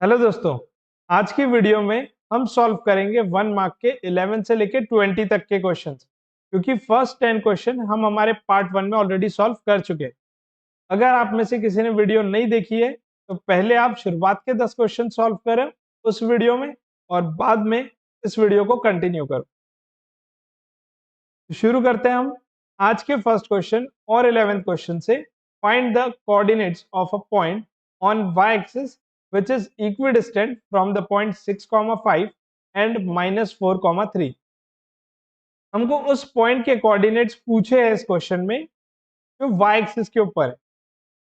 Hello दोस्तों। आज की वीडियो में हम सॉल्व करेंगे 1 मार्क के 11 से लेके 20 तक के क्वेश्चंस, क्योंकि फर्स्ट 10 क्वेश्चन हम हमारे पार्ट 1 में ऑलरेडी सॉल्व कर चुके हैं। अगर आप में से किसी ने वीडियो नहीं देखी है तो पहले आप शुरुआत के 10 क्वेश्चन सॉल्व करें उस वीडियो में, और बाद में इस वीडियो को कंटिन्यू करो। शुरू करते हैं हम आज के फर्स्ट क्वेश्चन और 11th क्वेश्चन से। Find the coordinates of a point on y axis which is equidistant from the point 6,5 and -4,3। हमको उस पॉइंट के कोऑर्डिनेट्स पूछे हैं इस क्वेश्चन में जो y एक्सिस के ऊपर है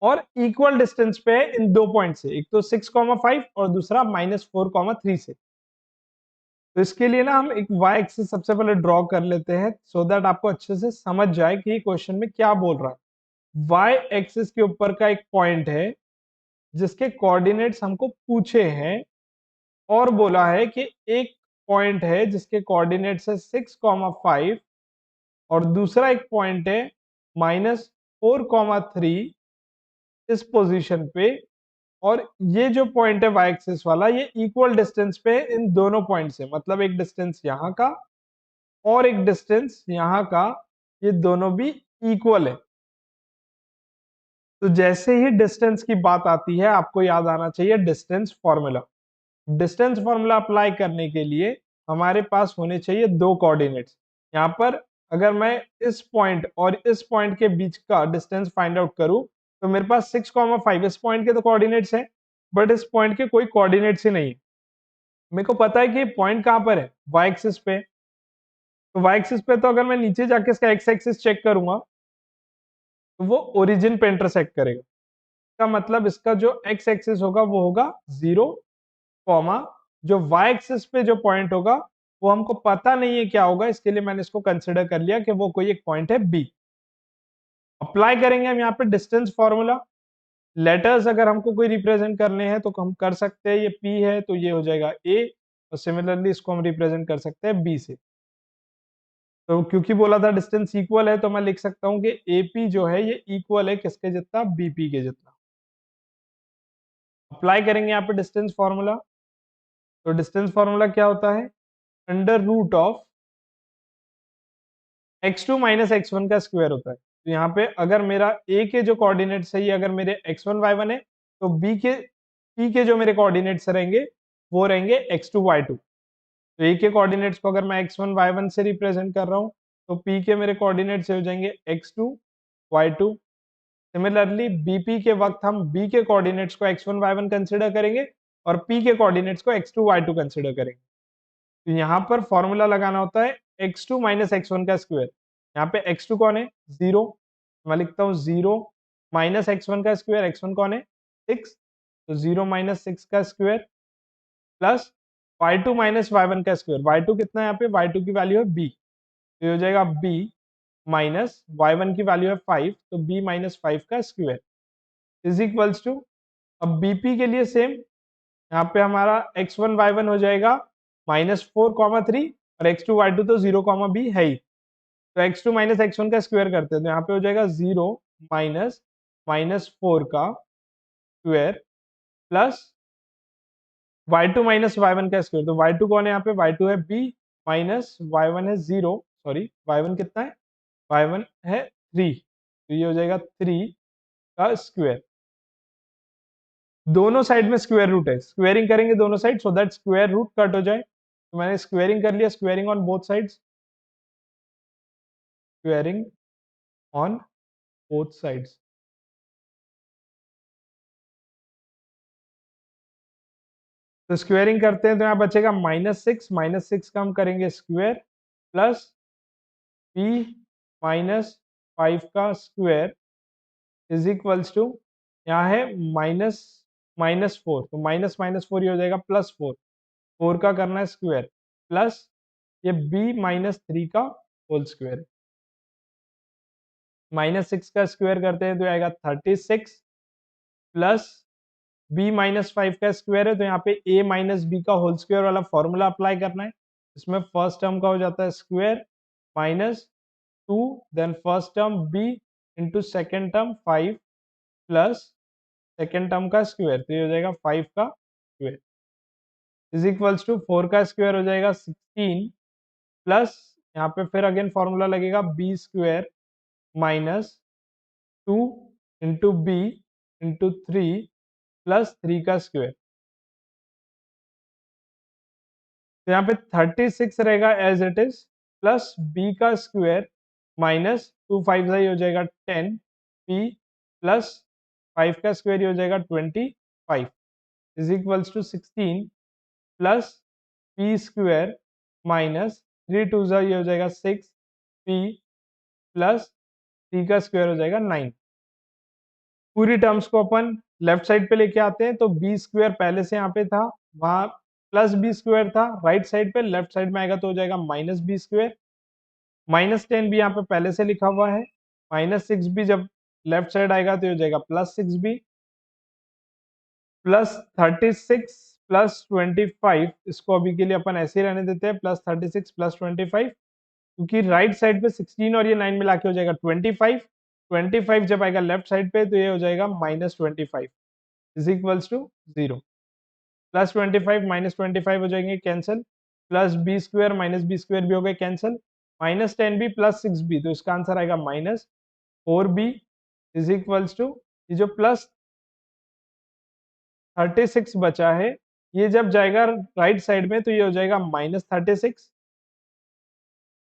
और इक्वल डिस्टेंस पे है इन दो पॉइंट से, एक तो 6,5 और दूसरा -4,3 से। तो इसके लिए ना हम एक y एक्सिस सबसे पहले ड्रॉ कर लेते हैं सो दैट आपको अच्छे से समझ जाए कि ये क्वेश्चन में क्या बोल रहा है। y एक्सिस के ऊपर का एक पॉइंट है जिसके कोऑर्डिनेट्स हमको पूछे हैं, और बोला है कि एक पॉइंट है जिसके कोऑर्डिनेट्स है 6,5 और दूसरा एक पॉइंट है -4,3 इस पोजीशन पे। और ये जो पॉइंट है y एक्सिस वाला, ये इक्वल डिस्टेंस पे है इन दोनों पॉइंट से, मतलब एक डिस्टेंस यहाँ का और एक डिस्टेंस यहाँ का, ये दोनों भी इक्वल है। तो जैसे ही डिस्टेंस की बात आती है आपको याद आना चाहिए distance formula. Distance formula apply करने के लिए हमारे पास होने चाहिए दो कोऑर्डिनेट्स। यहाँ पर अगर मैं इस पॉइंट और इस पॉइंट के बीच का डिस्टेंस फाइंड आउट करूं तो मेरे पास 6,5 इस पॉइंट के तो कोऑर्डिनेट्स हैं, बट इस पॉइंट के कोई कोऑर्डिनेट्स ही नहीं है। मेरे को पता है कि पॉइंट कहाँ पर है, वाई एक्सिस पे। तो वाई एक्सिस पे तो अगर मैं नीचे जाके इसका एक्स एक्सिस चेक करूंगा तो वो ओरिजिन पे इंटरसेक्ट करेगा। इसका मतलब इसका जो एक्स एक्सिस होगा वो होगा 0, कॉमा जो वाई एक्सिस पे जो पॉइंट होगा वो हमको पता नहीं है क्या होगा, इसके लिए मैंने इसको कंसिडर कर लिया कि वो कोई एक पॉइंट है बी। अप्लाई करेंगे हम यहाँ पे डिस्टेंस फॉर्मूला। लेटर्स अगर हमको कोई रिप्रेजेंट करने हैं तो हम कर सकते हैं, ये पी है तो ये हो जाएगा ए, और सिमिलरली इसको हम रिप्रेजेंट कर सकते हैं बी से। तो क्योंकि बोला था डिस्टेंस इक्वल है तो मैं लिख सकता हूँ कि एपी जो है ये इक्वल है किसके जितना, बीपी के जितना। अप्लाई करेंगे यहाँ पे डिस्टेंस फॉर्मूला। तो डिस्टेंस फॉर्मूला क्या होता है, under root of x2 minus x1 का स्क्वायर होता है। तो यहाँ पे अगर मेरा a के जो कोऑर्डिनेट्स है ये अगर मेरे x1 y1 है, तो p के जो मेरे कोऑर्डिनेट्स रहेंगे वो रहेंगे x2 y2। तो a के कोऑर्डिनेट्स को अगर मैं x1 y1 से रिप्रेजेंट कर रहा हूँ तो p के मेरे कोऑर्डिनेट्स हो जाएंगे x2 y2। सिमिलरली bp के वक्त हम b के कोऑर्डिनेट्स को x1 y1 कंसिडर करेंगे और p के कोऑर्डिनेट्स को x2 y2 कंसिडर करेंगे। तो यहाँ पर फॉर्मूला लगाना होता है x2 माइनस x1 का स्क्वायर। यहाँ पे x2 कौन है, 0, मैं लिखता हूँ 0 माइनस x1 का स्क्वायर, x1 कौन है 6, तो 0 माइनस 6 का square plus y2 minus y1 का स्क्वायर। y2 कितना है, यहाँ पे y2 की वैल्यू है b, तो ये हो जाएगा b माइनस y1 की वैल्यू है 5, तो b माइनस 5 का स्क्वायर इज इक्वल्स टू, अब bp के लिए सेम, यहाँ पे हमारा x1 y1 हो जाएगा -4,3 और x2 y2 तो 0, b है ही, तो x2 माइनस x1 का स्क्वायर करते हैं तो यहाँ पे हो जाएगा 0 माइनस -4 का square plus y2 minus y1 का स्क्वायर। तो y2 कौन है, यहाँ पे y2 है b माइनस y1 है 0, सॉरी y1 कितना है, y1 है 3, तो ये हो जाएगा 3 का स्क्वायर। दोनों साइड में स्क्वायर रूट है, स्क्वेयरिंग करेंगे दोनों side so that square root cut हो जाए। तो मैंने स्क्वेयरिंग कर लिया, squaring on both sides, squaring on both sides. तो स्क्वेयरिंग करते हैं तो यहाँ बचेगा -6, -6 का हम करेंगे स्क्वायर प्लस p -5 का स्क्वायर इज इक्वल्स टू, यहाँ है -4, तो माइनस माइनस 4 ये हो जाएगा +4, 4 का करना है स्क्वायर प्लस ये b -3 का होल स्क्वायर। -6 का स्क्वायर करते हैं तो आएगा 36 प्लस b -5 का स्क्वायर है तो यहाँ पे a माइनस बी का होल स्क्वायर वाला फॉर्मूला अप्लाई करना है। इसमें फर्स्ट टर्म का हो जाता है square -2, then first term b into second term 5 plus second term का स्क्वायर, तो ये हो जाएगा 5 का स्क्वायर इज इक्वल्स टू 4 का स्क्वायर हो जाएगा 16 प्लस यहाँ पे फिर अगेन फॉर्मूला लगेगा b square minus 2 into b into 3 plus 3 का स्क्वायर। तो यहाँ पे 36 रहेगा as it is plus b का स्क्वायर माइनस 2 5 हो जाएगा 10 पी प्लस 5 का स्क्वायर हो जाएगा 25 is equals to 16 plus p square minus 3 2 ये हो जाएगा 6 पी प्लस 3 का स्क्वायर हो जाएगा 9। पूरी टर्म्स को अपन लेफ्ट साइड पे लेके आते हैं तो बी स्क्वायर पहले से यहाँ पे था, वहां प्लस बी स्क्वायर था राइट साइड पे, लेफ्ट साइड में आएगा तो हो जाएगा माइनस बी स्क्वायर। माइनस 10 भी यहाँ पे पहले से लिखा हुआ है, माइनस 6 भी जब लेफ्ट साइड आएगा तो हो जाएगा प्लस 6 बी प्लस 36 प्लस 25, इसको अभी के लिए अपन ऐसे ही रहने देते हैं प्लस 36 प्लस 25, क्योंकि राइट साइड पे 16 और ये 9 मिला के हो जाएगा 25। 25 जब आएगा लेफ्ट साइड पे तो ये हो जाएगा minus 25 is equals to 0। Plus 25 minus 25 हो जाएंगे cancel, plus b square minus b square भी हो गए cancel, minus 10 b plus 6 b, तो इसका आंसर आएगा minus 4 b is equals to ये जो प्लस 36 बचा है ये जब जाएगा राइट साइड में तो ये हो जाएगा माइनस 36,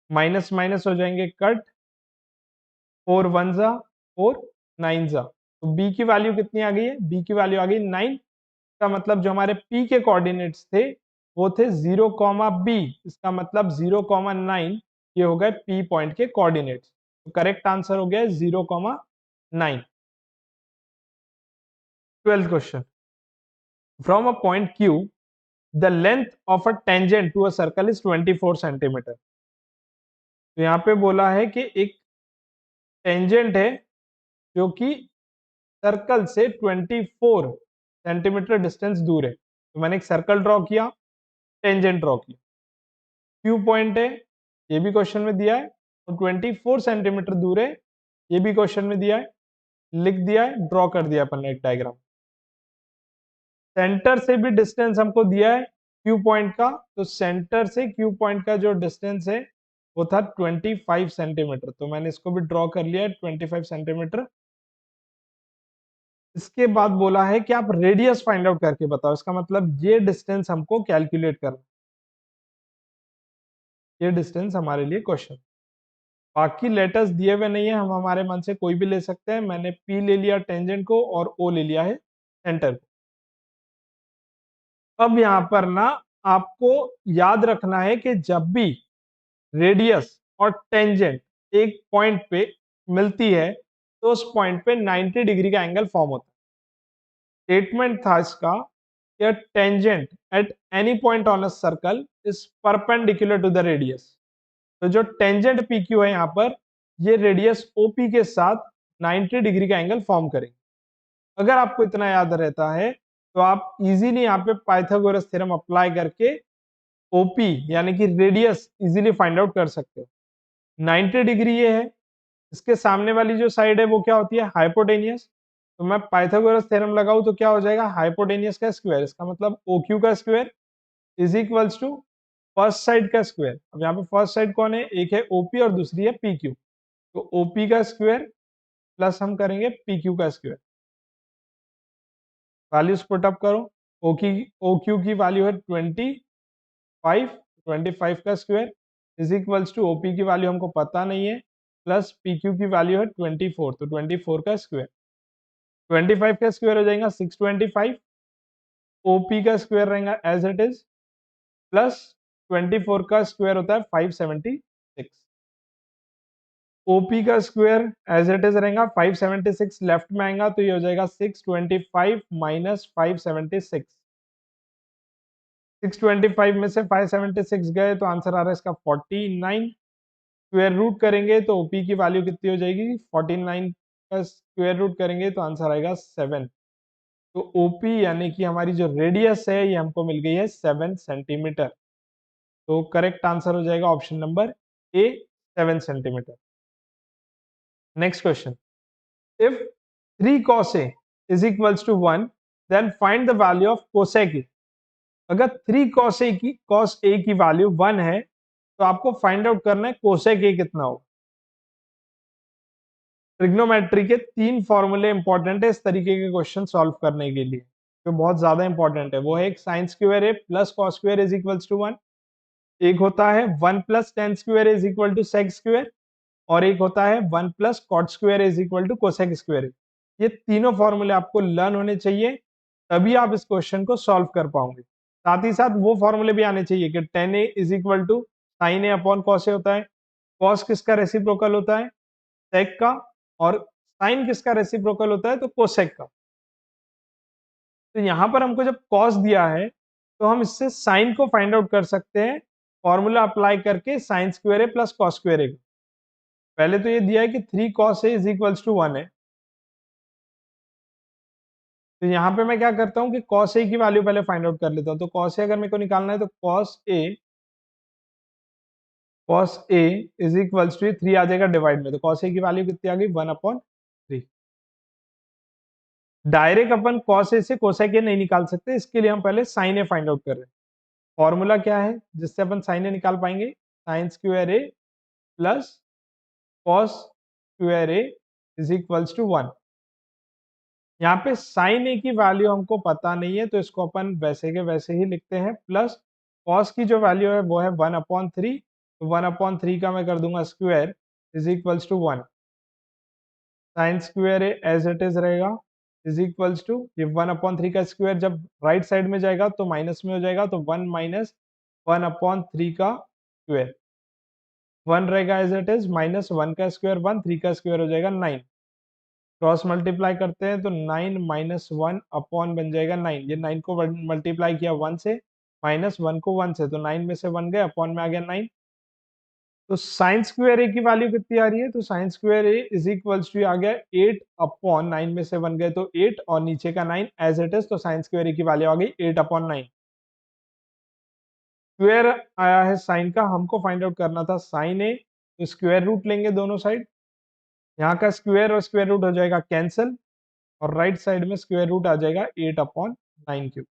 माइनस माइनस हो जाएंगे कट, 4 1 जा 4 9 जा, तो बी की वैल्यू कितनी आ गई है, बी की वैल्यू आ गई 9। का मतलब जो हमारे पी के कोऑर्डिनेट्स थे वो थे 0 कॉमा बी, इसका मतलब 0 कॉमा 9 ये हो गए पी पॉइंट के कोऑर्डिनेट्स, तो करेक्ट आंसर हो गया 0 comma 9। 12th question, from a point Q the length of a tangent to a circle is 24 centimetre. तो यहाँ पे बोला है कि एक टेंजेंट है जो कि सर्कल से 24 सेंटीमीटर डिस्टेंस दूर है, तो मैंने एक सर्कल ड्रॉ किया, टेंजेंट ड्रॉ किया, क्यू पॉइंट है ये भी क्वेश्चन में दिया है और 24 सेंटीमीटर दूर है ये भी क्वेश्चन में दिया है, लिख दिया है, ड्रॉ कर दिया अपन ने एक डायग्राम। सेंटर से भी डिस्टेंस हमको दिया है क्यू पॉइंट का, तो सेंटर से क्यू पॉइंट का जो डिस्टेंस है वो था 25 सेंटीमीटर, तो मैंने इसको भी ड्रॉ कर लिया है 25 सेंटीमीटर। इसके बाद बोला है कि आप रेडियस फाइंड आउट करके बताओ, इसका मतलब ये डिस्टेंस हमको कैलकुलेट करना, ये डिस्टेंस हमारे लिए क्वेश्चन। बाकी लेटर्स दिए हुए नहीं है, हम हमारे मन से कोई भी ले सकते हैं, मैंने पी ले लिया टेंजेंट को और ओ ले लिया है सेंटर को। अब यहाँ पर ना आपको याद रखना है कि जब भी रेडियस और टेंजेंट एक पॉइंट पे मिलती है तो उस पॉइंट पे 90 डिग्री का एंगल फॉर्म होता है। स्टेटमेंट था इसका कि tangent at any point on a circle is perpendicular to the radius, तो जो टेंजेंट पी क्यू है यहाँ पर ये रेडियस ओपी के साथ 90 डिग्री का एंगल फॉर्म करेंगे। अगर आपको इतना याद रहता है तो आप इजीली यहाँ पे पाइथागोरस थ्योरम अप्लाई करके ओपी यानी कि रेडियस इजीली फाइंड आउट कर सकते हो। 90 डिग्री ये है, इसके सामने वाली जो साइड है वो क्या होती है, हाइपोटेनियस, तो मैं पाइथागोरस थ्योरम लगाऊं तो क्या हो जाएगा, हाइपोटेनियस का स्क्वायर, इसका मतलब OQ का square is equals to first side का स्क्वायर। अब यहाँ पे फर्स्ट साइड कौन है, एक है OP और दूसरी है PQ, तो OP का स्क्वायर प्लस हम करेंगे PQ का स्क्वायर, वैल्यूज पुट अप करो, OQ की वैल्यू है 25, 25 का स्क्वायर इज इक्वल्स टू OP की वैल्यू हमको पता नहीं है, प्लस PQ की वैल्यू है 24, तो 24 का स्क्वायर, 25 का स्क्वायर हो जाएगा 625, OP का स्क्वायर रहेगा एज इट इज, प्लस 24 का स्क्वायर होता है 576, OP का स्क्वायर एज इट इज रहेगा 576, लेफ्ट में आएगा तो ये हो जाएगा 625 माइनस 576, 625 में से 576 गए तो आंसर आ रहा है इसका 49, स्क्वायर रूट करेंगे तो OP की वैल्यू कितनी हो जाएगी, 49 का स्क्वायर रूट करेंगे तो आंसर आएगा 7, तो OP यानी कि हमारी जो रेडियस है ये हमको मिल गई है 7 सेंटीमीटर, तो करेक्ट आंसर हो जाएगा option number A 7 centimetre. Next question, if 3 cos A is equals to 1 then find the value of cosec A। अगर 3 cos a की वैल्यू 1 है तो आपको फाइंड आउट करना है कोसेक a कितना हो। ट्रिग्नोमेट्री के 3 फॉर्मूले इंपॉर्टेंट है इस तरीके के क्वेश्चन सॉल्व करने के लिए, जो बहुत ज्यादा इंपॉर्टेंट है। वो है एक sine square a plus cos square is equals to 1, एक होता है 1 plus tan square is equal to sec square, और एक होता है 1 plus cot square is equal to cosec square. ये तीनों फॉर्मूले आपको लर्न होने चाहिए, तभी आप इस क्वेश्चन को सॉल्व कर पाओगे। साथ ही साथ वो फॉर्मूले भी आने चाहिए कि tan A is equal to sine A upon cos A होता है, कॉस किसका रेसिप्रोकल होता है, सेक का, और साइन किसका रेसिप्रोकल होता है, तो कोसेक का। तो यहां पर हमको जब कॉस दिया है तो हम इससे साइन को फाइंड आउट कर सकते हैं, फॉर्मूला अप्लाई करके sine square a plus cos square a. पहले तो ये दिया है कि 3 cos a is equals to 1 है, तो यहाँ पे मैं क्या करता हूँ कि cos a की वैल्यू पहले फाइंड आउट कर लेता हूँ। तो cos a अगर मेरे को निकालना है तो cos a is equals to 3 आ जाएगा डिवाइड में, तो cos a की वैल्यू कितनी आ गई 1/3। डायरेक्ट अपन cos a से cosec a नहीं निकाल सकते, इसके लिए हम पहले sin a फाइंड आउट कर रहे हैं। फॉर्मूला क्या है जिससे अपन sin a निकाल पाएंगे, sine square a plus cos square a is equals to 1। यहाँ पे साइन ए की वैल्यू हमको पता नहीं है, तो इसको अपन वैसे के वैसे ही लिखते हैं, प्लस कॉस की जो वैल्यू है वो है 1/3, तो 1/3 का मैं कर दूंगा square is equals to 1। Sine square a as it is रहेगा इज इक्वल्स टू, ये 1/3 का स्क्वायर जब राइट साइड में जाएगा तो माइनस में हो जाएगा, तो 1 माइनस 1/3 का स्क्वायर, 1 रहेगा एज इट इज, माइनस 1 का स्क्वायर 1, 3 का स्क्वायर हो जाएगा 9। क्रॉस मल्टीप्लाई करते हैं तो 9 माइनस 1 अपॉन बन जाएगा 9, ये 9 को मल्टीप्लाई किया 1 से, माइनस 1 को 1 से, तो 9 में से 1 गए, अपॉन में आ गया 9। तो साइन स्क्वायर ए की वैल्यू कितनी आ रही है, तो sine square A is equals to आ गया 8 अपॉन 9 में से 1 गए तो 8, और नीचे का 9 एज इट इज, तो साइन स्क्वायर ए की वैल्यू आ गई 8/9। स्क्वायर आया है साइन का, हमको फाइंड आउट करना था साइन ए, तो स्क्वायर रूट लेंगे दोनों साइड, यहाँ का स्क्वायर और स्क्वायर रूट हो जाएगा कैंसिल, और राइट साइड में स्क्वायर रूट आ जाएगा 8/9 क्यूब।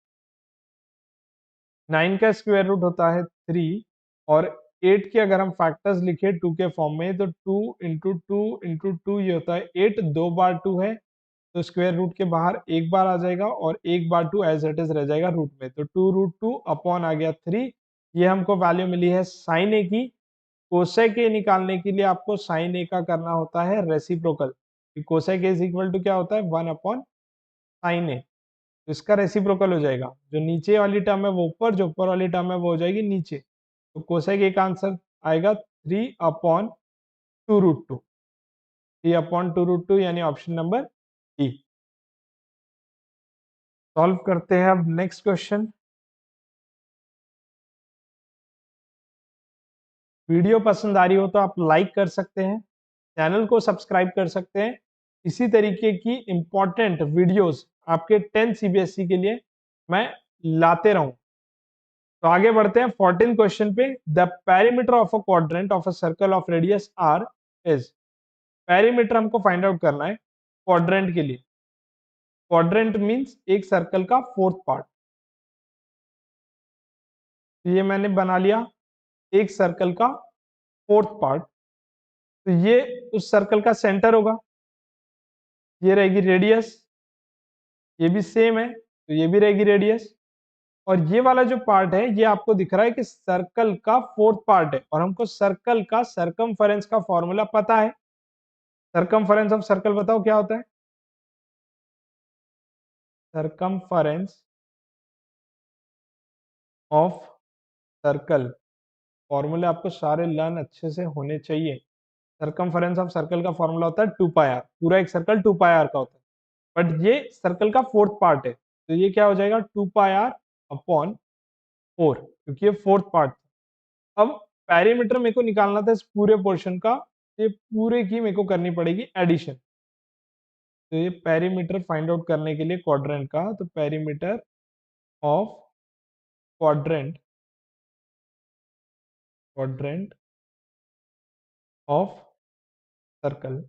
9 का स्क्वायर रूट होता है 3, और 8 के अगर हम फैक्टर्स लिखे 2 के फॉर्म में तो 2 × 2 × 2 ये होता है 8, 2 बार 2 है, तो स्क्वायर रूट के बाहर एक बार आ जाएगा, और एक बार 2 एज इट इज रह जाएगा रूट में, तो 2√2 अपॉन आ गया 3। ये हमको वैल्यू मिली है साइन ए की। कोसेक ए निकालने के लिए आपको साइन ए का करना होता है reciprocal, cosec a is equal to क्या होता है 1/sin ए, तो इसका रेसिप्रोकल हो जाएगा, जो नीचे वाली टर्म है वो ऊपर, जो ऊपर वाली टर्म है वो हो जाएगी नीचे, तो कोसेक ए का आंसर आएगा 3/2√2, 3/2√2 यानी ऑप्शन नंबर डी। सॉल्व करते हैं अब नेक्स्ट क्वेश्चन। वीडियो पसंद आ रही हो तो आप लाइक कर सकते हैं, चैनल को सब्सक्राइब कर सकते हैं, इसी तरीके की इंपॉर्टेंट वीडियोस आपके 10 सीबीएसई के लिए मैं लाते रहूं। तो आगे बढ़ते हैं 14 क्वेश्चन पे। The perimeter of a quadrant of a circle of radius r is, perimeter हमको फाइंड आउट करना है क्वाड्रेंट के लिए। क्वाड्रेंट मींस एक सर्कल का फोर्थ पार्ट, तो ये मैंने बना लिया एक सर्कल का फोर्थ पार्ट, तो ये उस सर्कल का सेंटर होगा, ये रहेगी रेडियस, ये भी सेम है तो ये भी रहेगी रेडियस, और ये वाला जो पार्ट है ये आपको दिख रहा है कि सर्कल का फोर्थ पार्ट है, और हमको सर्कल का सरकमफेरेंस का फॉर्मूला पता है। सरकमफेरेंस ऑफ सर्कल बताओ क्या होता है, सरकमफेरेंस ऑफ सर्कल, फॉर्मूले आपको सारे लर्न अच्छे से होने चाहिए। सरकमफेरेंस ऑफ सर्कल का फॉर्मूला होता है 2πr, पूरा एक सर्कल 2πr का होता है, बट ये सर्कल का फोर्थ पार्ट है, तो ये क्या हो जाएगा 2πr/4, क्योंकि ये फोर्थ पार्ट। अब पेरीमीटर मेरे को निकालना था इस पूरे पोर्शन का, ये पूरे की मेरे को करनी पड़ेगी एडिशन, तो ये पेरीमीटर फाइंड आउट करने के लिए क्वाड्रेंट का, तो perimeter of quadrant, quadrant of circle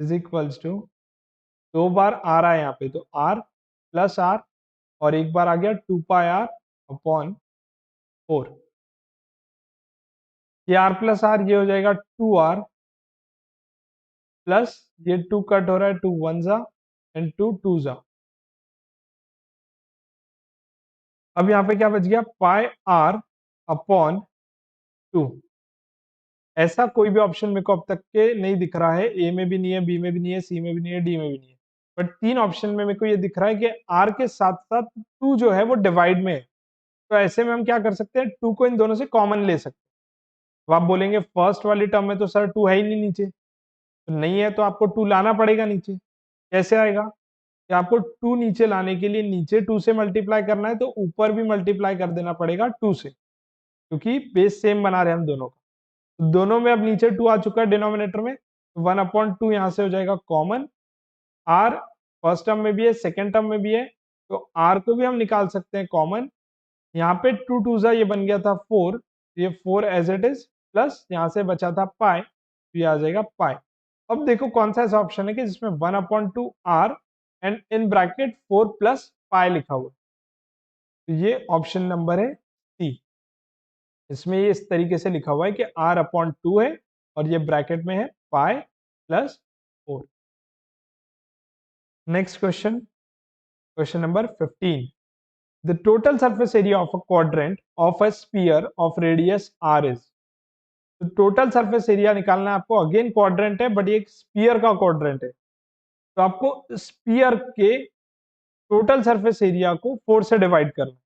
is equals to, दो बार आर है यहाँ पे, तो आर प्लस आर और एक बार आ गया 2πr अपॉन 4। ये r प्लस r ये हो जाएगा 2r प्लस ये 2 कट हो रहा है 2 वन जा एंड 2 टू जा। अब यहाँ पे क्या बच गया पाई r अपॉन 2। ऐसा कोई भी ऑप्शन मेरे को अब तक के नहीं दिख रहा है, ए में भी नहीं है, बी में भी नहीं है, सी में भी नहीं है, डी में भी नहीं है, बट 3 ऑप्शन में मेरे को ये दिख रहा है कि r के साथ साथ 2 जो है वो डिवाइड में है। तो ऐसे में हम क्या कर सकते हैं, 2 को इन दोनों से कॉमन ले सकते हैं। तो आप बोलेंगे फर्स्ट वाली टर्म में तो सर 2 है ही नहीं नीचे, तो नहीं है तो आपको 2 लाना पड़ेगा नीचे। कैसे आएगा कि आपको 2 नीचे लाने के लिए नीचे 2 से मल्टीप्लाई करना है, तो ऊपर भी मल्टीप्लाई कर देना पड़ेगा 2 से, क्योंकि बेस सेम बना रहे हैं हम दोनों का। तो दोनों में अब नीचे 2 आ चुका है डिनोमिनेटर में, 1/2 यहाँ से हो जाएगा कॉमन। r फर्स्ट टर्म में भी है, सेकेंड टर्म में भी है, तो r को भी हम निकाल सकते हैं कॉमन। यहाँ पे 2 टू जा ये बन गया था 4, ये 4 एज इट इज, प्लस यहाँ से बचा था पाई, तो ये आ जाएगा पाई। अब देखो कौन सा ऐसा ऑप्शन है कि जिसमें 1/2r and in bracket 4 plus pi लिखा हुआ है। तो ये ऑप्शन नंबर है सी। इसमें ये इस तरीके से लिखा हुआ है कि r/2 है और ये ब्रैकेट में है pi plus 4। Next question, question number 15। The total surface area of a quadrant of a sphere of radius r is। तो टोटल सरफेस एरिया निकालना है आपको। अगेन क्वाड्रेंट है बट ये एक स्पीयर का क्वाड्रेंट है, तो आपको स्पीयर के टोटल सरफेस एरिया को 4 से डिवाइड करना है,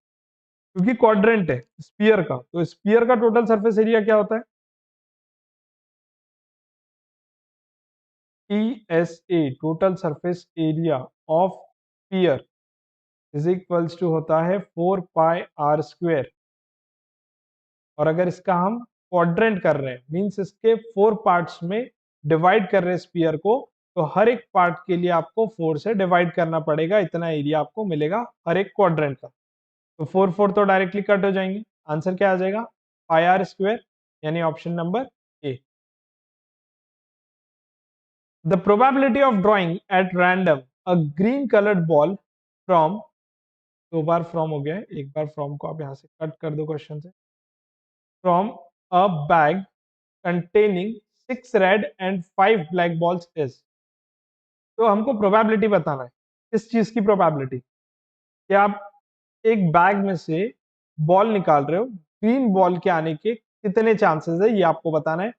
क्योंकि क्वाड्रेंट है स्पीयर का। तो स्पीयर का टोटल सरफेस एरिया क्या होता है, TSA total surface area of sphere is equals to होता है 4πr²। और अगर इसका हम क्वाड्रेंट कर रहे हैं, मींस इसके 4 पार्ट्स में डिवाइड कर रहे हैं स्पीयर को, तो हर एक पार्ट के लिए आपको 4 से डिवाइड करना पड़ेगा, इतना एरिया आपको मिलेगा हर एक क्वाड्रेंट का। तो 4 4 तो डायरेक्टली कट हो जाएंगे, आंसर क्या आ जाएगा πr², यानी option number A. The probability of drawing at random uh green coloured ball from, 2 bar from हो गया है, एक बार फ्रॉम को आप यहां से कट कर दो क्वेश्चन से, from a bag containing 6 red and 5 black balls is। तो हमको प्रोबेबिलिटी बताना है, किस चीज की प्रोबेबिलिटी, कि आप एक बैग में से बॉल निकाल रहे हो, ग्रीन बॉल के आने के कितने चांसेस है ये आपको बताना है।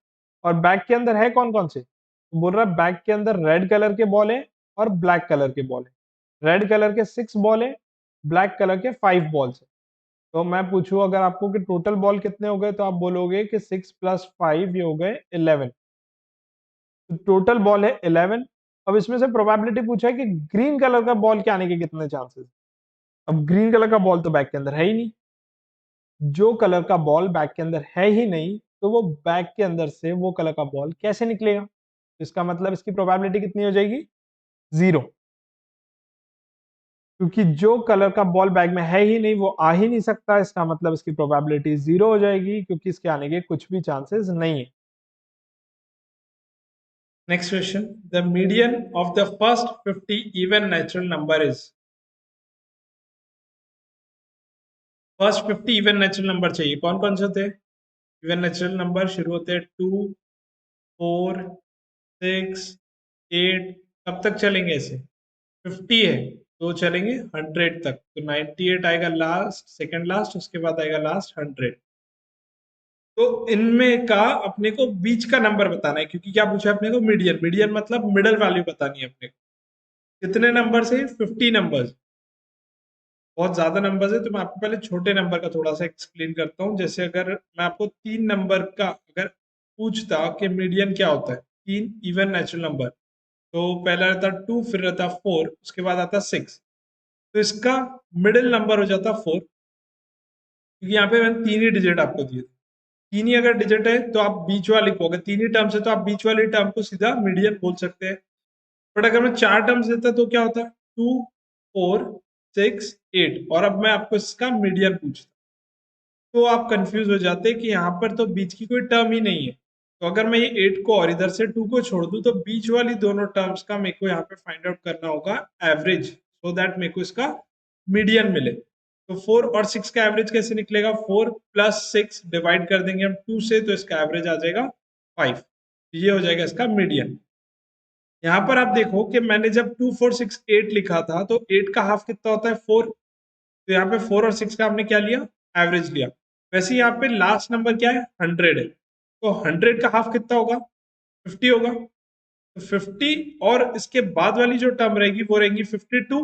और बैग के अंदर है कौन कौन से, तो बोल रहा है बैग के अंदर रेड कलर के बॉल है और ब्लैक कलर के बॉल है। रेड कलर के 6 बॉल है, ब्लैक कलर के 5 बॉल्स है। तो मैं पूछूं अगर आपको कि टोटल बॉल कितने हो गए, तो आप बोलोगे कि 6 + 5 ये हो गए 11। तो टोटल बॉल है 11। अब इसमें से प्रोबेबिलिटी पूछा है कि ग्रीन कलर का बॉल के आने के कितने चांसेस। अब ग्रीन कलर का बॉल तो बैग के अंदर है ही नहीं, जो कलर का बॉल बैग के अंदर है ही नहीं, तो वो बैग के अंदर से वो कलर का बॉल कैसे निकलेगा। तो इसका मतलब इसकी प्रोबेबिलिटी कितनी हो जाएगी, 0, क्योंकि जो कलर का बॉल बैग में है ही नहीं वो आ ही नहीं सकता। इसका मतलब इसकी प्रोबेबिलिटी 0 हो जाएगी, क्योंकि इसके आने के कुछ भी चांसेस नहीं है। Next question, the median of the first 50 even natural number is. First 50 even natural number चाहिए, कौन कौन से होते हैं इवन नेचुरल नंबर, शुरू होते हैं 2 4 6 8, कब तक चलेंगे ऐसे, 50 है तो चलेंगे 100 तक, तो 98 आएगा लास्ट, सेकंड लास्ट, उसके बाद आएगा लास्ट 100। तो इनमें का अपने को बीच का नंबर बताना है, क्योंकि क्या पूछा है अपने को, मीडियन। मीडियन मतलब मिडल वैल्यू बतानी है अपने को। कितने नंबर से, 50 नंबर्स, बहुत ज्यादा नंबर्स है। तो मैं आपको पहले छोटे नंबर का थोड़ा सा एक्सप्लेन करता हूँ। जैसे अगर मैं आपको 3 नंबर का अगर पूछता कि मीडियन क्या होता है, 3 इवन नेचुरल नंबर, तो पहला रहता 2, फिर रहता 4, उसके बाद आता 6, तो इसका मिडिल नंबर हो जाता 4, क्योंकि यहाँ पे मैंने 3 ही डिजिट आपको दिए थे। 3 ही अगर डिजिट है तो आप बीच वाले को, अगर 3 ही टर्म है तो आप बीच वाली टर्म को सीधा मीडियन बोल सकते हैं। बट अगर मैं 4 टर्म्स देता तो क्या होता, 2 4 6 8, और अब मैं आपको इसका मीडियन पूछता, तो आप कंफ्यूज हो जाते कि यहाँ पर तो बीच की कोई टर्म ही नहीं है। तो अगर मैं ये 8 को और इधर से 2 को छोड़ दूं, तो बीच वाली दोनों टर्म्स का मेरे को यहाँ पे फाइंड आउट करना होगा एवरेज, सो दैट मेरे को इसका मीडियन मिले। तो 4 और 6 का एवरेज कैसे निकलेगा? 4 प्लस 6 डिवाइड कर देंगे हम 2 से, तो इसका एवरेज आ जाएगा 5। ये हो जाएगा इसका मीडियन। यहाँ पर आप देखो कि मैंने जब 2 4 6 8 लिखा था, तो 8 का हाफ कितना होता है? 4। तो यहाँ पे 4 और 6 का आपने क्या लिया? एवरेज लिया। वैसे यहाँ पे लास्ट नंबर क्या है? 100 है, तो 100 का हाफ कितना होगा? 50 होगा। तो 50 और इसके बाद वाली जो टर्म रहेगी वो रहेगी 52।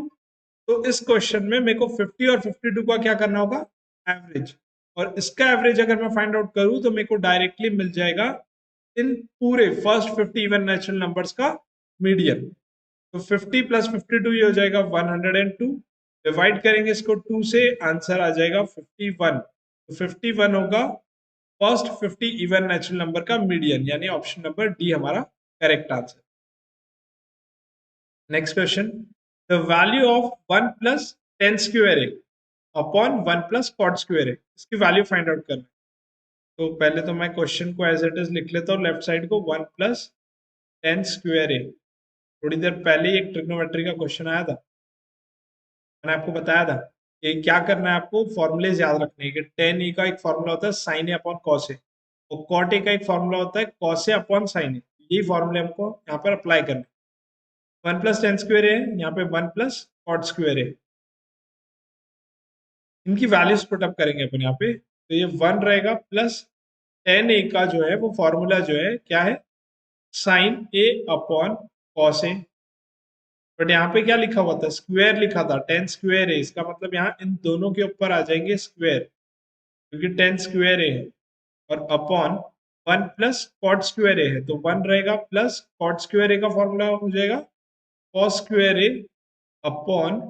तो इस क्वेश्चन में मेरे को 50 और 52 का क्या करना होगा? एवरेज। और इसका एवरेज अगर मैं फाइंड आउट करूं तो मेरे को डायरेक्टली मिल जाएगा इन पूरे फर्स्ट 50 इवन नेचुरल नंबर्स का मीडियन। तो 50 प्लस 52 ये हो जाएगा 102। डिवाइड करेंगे इसको 2 से, आंसर आ जाएगा 51। तो 51 होगा फर्स्ट 50 इवन नेचुरल नंबर का मीडियन, यानी ऑप्शन नंबर डी हमारा correct answer. Next question, the value of 1 plus tan square A upon 1 plus cot square A, इसकी वैल्यू फाइंड आउट करना है। तो पहले तो मैं क्वेश्चन को एज इट इज लिख लेता हूँ, लेफ्ट साइड को 1 प्लस टेन स्क्वायर ए। थोड़ी देर पहले ही एक ट्रिग्नोमेट्री का क्वेश्चन आया था, मैंने आपको बताया था कि क्या करना है, आपको फॉर्मूलेज याद रखने हैं कि टेन ए का एक फॉर्मूला होता है साइन ए अपॉन कॉस ए, और कॉट ए का एक फॉर्मूला होता है कॉस ए अपॉन साइन ए। यही फॉर्मूले हमको यहाँ पर अप्लाई करना है। 1 प्लस टेन स्क्वायर ए, यहाँ पे 1 प्लस कॉट स्क्वायर ए, इनकी वैल्यूज पुटअप करेंगे अपन यहाँ पे। तो ये 1 रहेगा प्लस टेन ए का जो है वो फॉर्मूला जो है क्या है? Sine A upon cos a. But यहाँ पे क्या लिखा हुआ था? स्क्वायर लिखा था, टेन स्क्वायर है, इसका मतलब यहाँ इन दोनों के ऊपर आ जाएंगे स्क्वायर, क्योंकि टेन स्क्वायर है। और अपॉन 1 प्लस कॉट स्क्वायर ए है, तो 1 रहेगा प्लस कॉट स्क्वायर ए का फॉर्मूला हो जाएगा cos square A upon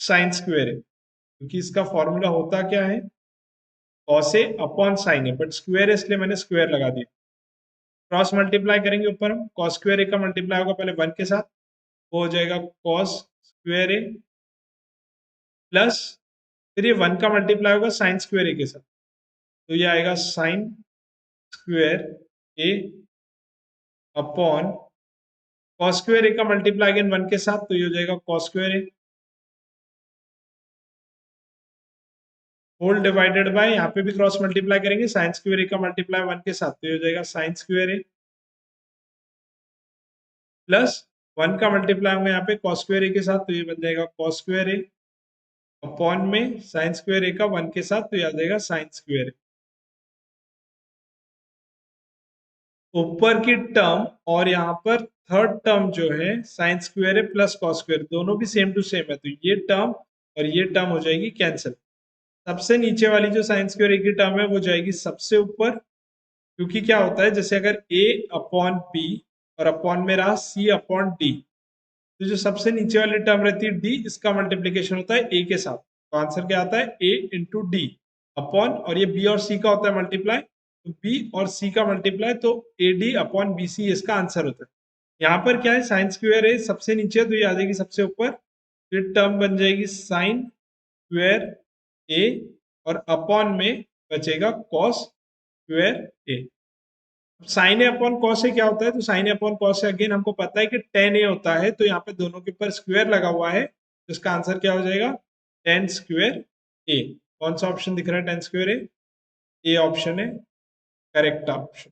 sine square ए, क्योंकि इसका फॉर्मूला होता क्या है? Cos A upon sine A, but square है इसलिए मैंने स्क्वायर लगा दिया। क्रॉस मल्टीप्लाई करेंगे ऊपर हम, कॉस स्क्वायर ए का मल्टीप्लाई होगा पहले 1 के साथ, वो हो जाएगा कॉस स्क्वायर ए प्लस, फिर ये 1 का मल्टीप्लाई होगा साइन स्क्वायर ए के साथ, तो ये आएगा sign square A upon cos square a का मल्टीप्लाई अगेन 1 के साथ, तो ये हो जाएगा cos square a whole divided by, यहाँ पे भी क्रॉस मल्टीप्लाई करेंगे, साइन स्क्वायर ए का मल्टीप्लाई 1 के साथ, तो ये हो जाएगा साइन स्क्वायर ए प्लस 1 का मल्टीप्लाई होगा यहाँ पे कॉस स्क्वायर ए के साथ, तो ये बन जाएगा कॉस स्क्वायर ए अपॉन में साइन स्क्वायर ए का 1 के साथ, तो ये आ जाएगा साइन स्क्वायर ए। ऊपर की टर्म और यहाँ पर थर्ड टर्म जो है साइन स्क्वायर है प्लस कॉस स्क्वायर, दोनों भी सेम टू सेम है, तो ये टर्म और ये टर्म हो जाएगी कैंसिल। सबसे नीचे वाली जो साइन स्क्वायर ए की टर्म है वो जाएगी सबसे ऊपर, क्योंकि क्या होता है, जैसे अगर a अपॉन बी और अपॉन में रहा c अपॉन डी, तो जो सबसे नीचे वाली टर्म रहती है d, इसका मल्टीप्लीकेशन होता है a के साथ, तो आंसर क्या आता है? a इंटू डी अपॉन, और ये b और c का होता है मल्टीप्लाई, तो b और c का मल्टीप्लाई, तो a d upon b c इसका आंसर होता है। यहाँ पर क्या है? साइन स्क्वायर है सबसे नीचे, तो ये आ जाएगी सबसे ऊपर, तो ये टर्म बन जाएगी साइन स्क्वायर ए और अपॉन में बचेगा कॉस स्क्वायर ए। साइन ए अपॉन कॉस ए क्या होता है? तो साइन ए अपॉन कॉस ए अगेन हमको पता है कि टेन ए होता है, तो यहाँ पे दोनों के ऊपर स्क्वायर लगा हुआ है, तो इसका आंसर क्या हो जाएगा? टेन स्क्वायर ए। कौन सा ऑप्शन दिख रहा है ten square A? A option है करेक्ट ऑप्शन।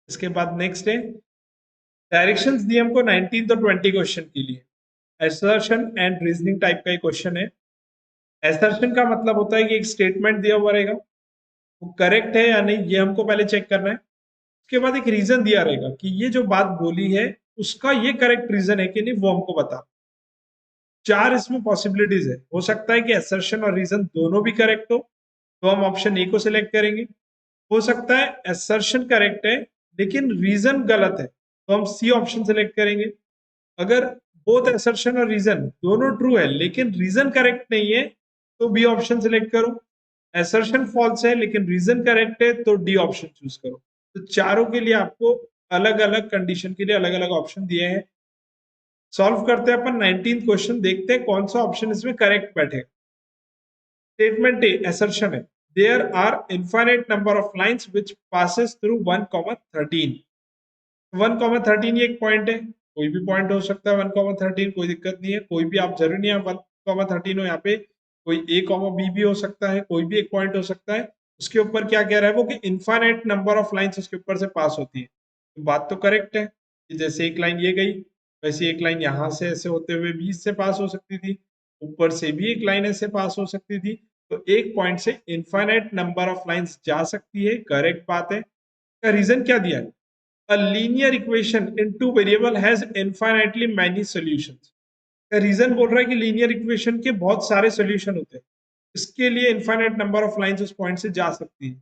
इसके बाद नेक्स्ट है, डायरेक्शंस दिए हमको 19 तो 20 क्वेश्चन के लिए, असर्शन एंड रीजनिंग टाइप का क्वेश्चन है। असर्शन का मतलब होता है कि एक स्टेटमेंट दिया हुआ रहेगा, वो करेक्ट है या नहीं ये हमको पहले चेक करना है। उसके बाद एक रीजन दिया रहेगा कि ये जो बात बोली है उसका ये करेक्ट रीजन है कि नहीं, वो हमको बता। चार इसमें पॉसिबिलिटीज है, हो सकता है कि असर्शन और रीजन दोनों भी करेक्ट हो, तो हम ऑप्शन ए को सिलेक्ट करेंगे। हो सकता है असर्शन करेक्ट है लेकिन रीजन गलत है, तो हम सी ऑप्शन सिलेक्ट करेंगे। अगर बोथ असर्शन और रीजन दोनों ट्रू है लेकिन रीजन करेक्ट नहीं है, तो बी ऑप्शन सिलेक्ट करो। असर्शन फॉल्स है लेकिन रीजन करेक्ट है, तो डी ऑप्शन चूज करो। तो चारों के लिए आपको अलग अलग कंडीशन के लिए अलग अलग ऑप्शन दिए हैं। सॉल्व करते हैं अपन 19th क्वेश्चन, देखते हैं कौन सा ऑप्शन इसमें करेक्ट बैठेगा। स्टेटमेंट ए असर्शन है, there are infinite number of lines which passes through 1,13। 1,13 ये एक पॉइंट है, कोई भी पॉइंट हो सकता है 1,13, कोई दिक्कत नहीं है, कोई भी आप जरूरी नहीं है 6,13 हो, यहाँ पे कोई a, b भी हो सकता है, कोई भी एक पॉइंट हो सकता है। उसके ऊपर क्या कह रहा है वो कि इनफाइनाइट नंबर ऑफ लाइंस उसके ऊपर से पास होती है। तो बात तो करेक्ट है कि जैसे एक लाइन ये गई, वैसे एक लाइन यहाँ से ऐसे होते हुए भी इससे पास हो सकती थी, ऊपर से भी एक लाइन ऐसे पास हो सकती थी। तो एक पॉइंट से इनफाइनाइट नंबर ऑफ लाइंस जा सकती है, करेक्ट बात है। का रीजन क्या दिया है? A linear equation in two variable has infinitely many solutions. का रीजन बोल रहा है कि लीनियर इक्वेशन के बहुत सारे सॉल्यूशन होते हैं, इसके लिए इनफाइनाइट नंबर ऑफ लाइंस उस पॉइंट से जा सकती है।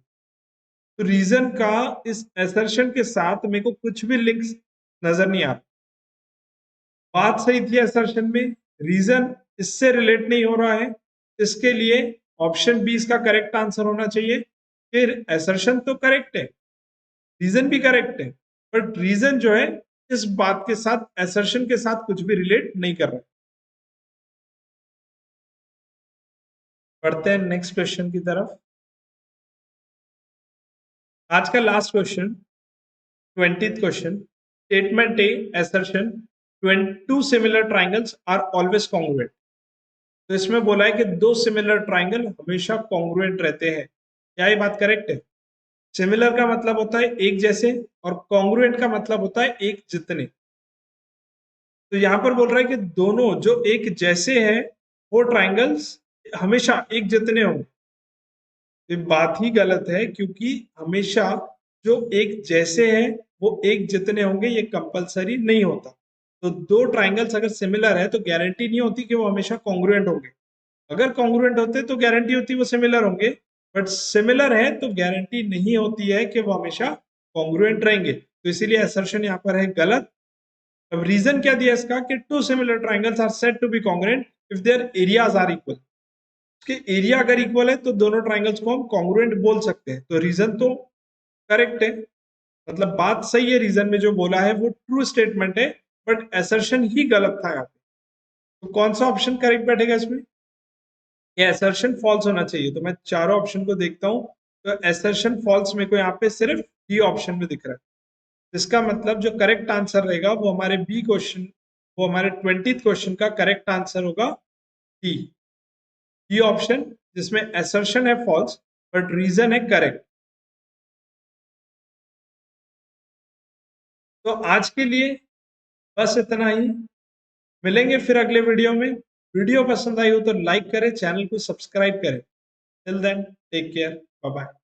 तो रीजन का इस असर्शन के साथ मेरे को कुछ भी लिंक्स नजर नहीं आ रहा। बात सही थी असर्शन में, रीजन इससे रिलेट नहीं हो रहा है, इसके लिए ऑप्शन बी इसका करेक्ट आंसर होना चाहिए। फिर असर्शन तो करेक्ट है, रीजन भी करेक्ट है, बट रीजन जो है इस बात के साथ, असर्शन के साथ कुछ भी रिलेट नहीं कर रहा है। बढ़ते हैं नेक्स्ट क्वेश्चन की तरफ। आज का last question, 20th question. Statement a assertion, two similar triangles are always congruent. तो इसमें बोला है कि दो सिमिलर ट्राइंगल हमेशा कॉन्ग्रुएंट रहते हैं। क्या ये बात करेक्ट है? सिमिलर का मतलब होता है एक जैसे, और कॉन्ग्रुएंट का मतलब होता है एक जितने। तो यहां पर बोल रहा है कि दोनों जो एक जैसे हैं वो ट्राइंगल्स हमेशा एक जितने होंगे। ये बात ही गलत है, क्योंकि हमेशा जो एक जैसे हैं वो एक जितने होंगे ये कंपलसरी नहीं होता। तो दो ट्राइंगल्स अगर सिमिलर है तो गारंटी नहीं होती कि वो हमेशा कॉन्ग्रुएंट होंगे। अगर कॉन्ग्रुएंट होते तो गारंटी होती वो सिमिलर होंगे, बट सिमिलर है तो गारंटी नहीं होती है कि वो हमेशा कॉन्ग्रुएंट रहेंगे। तो इसीलिए असर्शन यहाँ पर है गलत। अब रीजन क्या दिया इसका कि two similar triangles are said to be congruent if their areas are equal. उसके एरिया अगर इक्वल है तो दोनों ट्राइंगल्स को हम कॉन्ग्रुएंट बोल सकते हैं। तो रीजन तो करेक्ट है, मतलब बात सही है, रीजन में जो बोला है वो ट्रू स्टेटमेंट है, बट असर्शन ही गलत था यहाँ पे। तो कौन सा ऑप्शन करेक्ट बैठेगा इसमें? ये असर्शन फॉल्स होना चाहिए। तो मैं चारों ऑप्शन को देखता हूं, तो असर्शन फॉल्स मेरे को यहाँ पे सिर्फ डी ऑप्शन में दिख रहा है। इसका मतलब जो करेक्ट आंसर रहेगा वो हमारे बी क्वेश्चन, वो हमारे 20th क्वेश्चन का करेक्ट आंसर होगा डी, डी ऑप्शन, जिसमें असर्शन है फॉल्स बट रीजन है करेक्ट। तो आज के लिए बस इतना ही, मिलेंगे फिर अगले वीडियो में। वीडियो पसंद आई हो तो लाइक करें, चैनल को सब्सक्राइब करें। Till then take care, bye bye.